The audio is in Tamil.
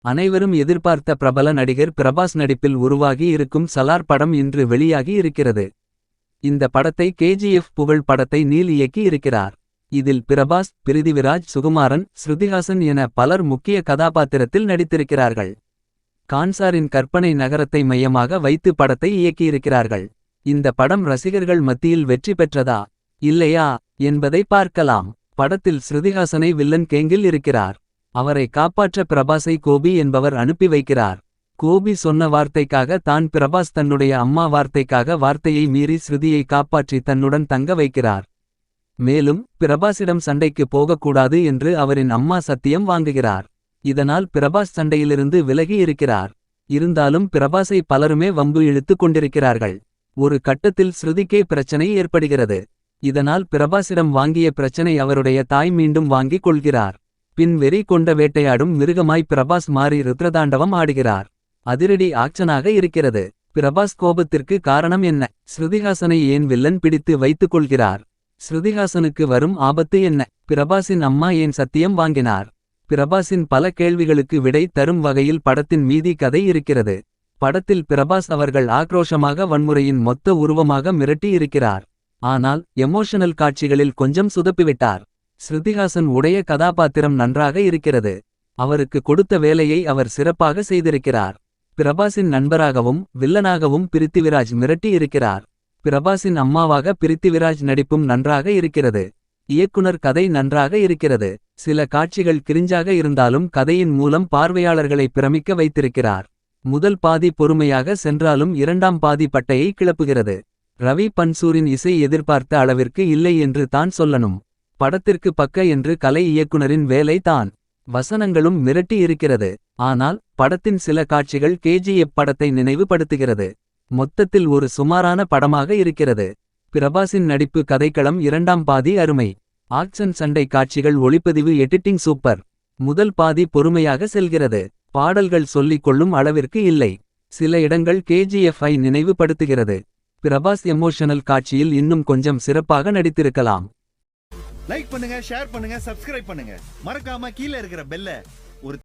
அனைவரும் எதிர்பார்த்த பிரபல நடிகர் பிரபாஸ் நடிப்பில் உருவாகி இருக்கும் சலார் படம் இன்று வெளியாகி இருக்கிறது. இந்த படத்தை கேஜிஎஃப் புகழ் படத்தை நீல் இயக்கி இருக்கிறார். இதில் பிரபாஸ், பிரிதிவிராஜ், சுகுமாரன், ஸ்ருதிஹாசன் என பலர் முக்கிய கதாபாத்திரத்தில் நடித்திருக்கிறார்கள். கான்சாரின் கற்பனை நகரத்தை மையமாக வைத்து படத்தை இயக்கியிருக்கிறார்கள். இந்த படம் ரசிகர்கள் மத்தியில் வெற்றி பெற்றதா இல்லையா என்பதை பார்க்கலாம். படத்தில் ஸ்ருதிஹாசனை வில்லன் கேங்கில் இருக்கிறார். அவரை காப்பாற்ற பிரபாஸை கோபி என்பவர் அனுப்பி வைக்கிறார். கோபி சொன்ன வார்த்தைக்காக தான் பிரபாஸ் தன்னுடைய அம்மா வார்த்தைக்காக வார்த்தையை மீறி ஸ்ருதியை காப்பாற்றி தன்னுடன் தங்க வைக்கிறார். மேலும் பிரபாஸிடம் சண்டைக்கு போகக்கூடாது என்று அவரின் அம்மா சத்தியம் வாங்குகிறார். இதனால் பிரபாஸ் சண்டையிலிருந்து விலகி இருக்கிறார். இருந்தாலும் பிரபாஸை பலருமே வம்பு இழுத்து கொண்டிருக்கிறார்கள். ஒரு கட்டத்தில் ஸ்ருதிக்கே பிரச்சனை ஏற்படுகிறது. இதனால் பிரபாஸிடம் வாங்கிய பிரச்சனை அவருடைய தாய் மீண்டும் வாங்கிக் கொள்கிறார். பின் வெறி கொண்ட வேட்டையாடும் மிருகமாய் பிரபாஸ் மாறி ருத்ரதாண்டவம் ஆடுகிறார். அதிரடி ஆக்சனாக இருக்கிறது. பிரபாஸ் கோபத்திற்கு காரணம் என்ன? ஸ்ருதிஹாசனை ஏன் வில்லன் பிடித்து வைத்துக் கொள்கிறார்? ஸ்ருதிஹாசனுக்கு வரும் ஆபத்து என்ன? பிரபாஸின் அம்மா ஏன் சத்தியம் வாங்கினார்? பிரபாஸின் பல கேள்விகளுக்கு விடை தரும் வகையில் படத்தின் மீதி கதை இருக்கிறது. படத்தில் பிரபாஸ் அவர்கள் ஆக்ரோஷமாக வன்முறையின் மொத்த உருவமாக மிரட்டி இருக்கிறார். ஆனால் எமோஷனல் காட்சிகளில் கொஞ்சம் சுதப்பிவிட்டார். ஸ்ருதிஹாசன் உடைய கதாபாத்திரம் நன்றாக இருக்கிறது. அவருக்கு கொடுத்த வேலையை அவர் சிறப்பாக செய்திருக்கிறார். பிரபாஸின் நண்பராகவும் வில்லனாகவும் பிரித்திவிராஜ் மிரட்டி இருக்கிறார். பிரபாஸின் அம்மாவாக பிரித்திவிராஜ் நடிப்பும் நன்றாக இருக்கிறது. இயக்குனர் கதை நன்றாக இருக்கிறது. சில காட்சிகள் கிரிஞ்சாக இருந்தாலும் கதையின் மூலம் பார்வையாளர்களை பிரமிக்க வைத்திருக்கிறார். முதல் பாதி பொறுமையாக சென்றாலும் இரண்டாம் பாதி பட்டையை கிளப்புகிறது. ரவி பன்சூரின் இசை எதிர்பார்த்த அளவிற்கு இல்லை என்று தான் சொல்லணும். படத்திற்கு பக்க என்று கலை இயக்குனரின் வேலை தான். வசனங்களும் மிரட்டி இருக்கிறது. ஆனால் படத்தின் சில காட்சிகள் கேஜிஎஃப் படத்தை நினைவுபடுத்துகிறது. மொத்தத்தில் ஒரு சுமாரான படமாக இருக்கிறது. பிரபாஸின் நடிப்பு கதைக்களம் இரண்டாம் பாதி அருமை. ஆக்சன் சண்டை காட்சிகள் ஒளிப்பதிவு எடிட்டிங் சூப்பர். முதல் பாதி பொறுமையாக செல்கிறது. பாடல்கள் சொல்லிக் கொள்ளும் அளவிற்கு இல்லை. சில இடங்கள் கேஜிஎஃப் ஐ நினைவுபடுத்துகிறது. பிரபாஸ் எமோஷனல் காட்சியில் இன்னும் கொஞ்சம் சிறப்பாக நடித்திருக்கலாம். லைக் பண்ணுங்க, ஷேர் பண்ணுங்க, சப்ஸ்கிரைப் பண்ணுங்க. மறக்காம கீழே இருக்கிற பெல்ல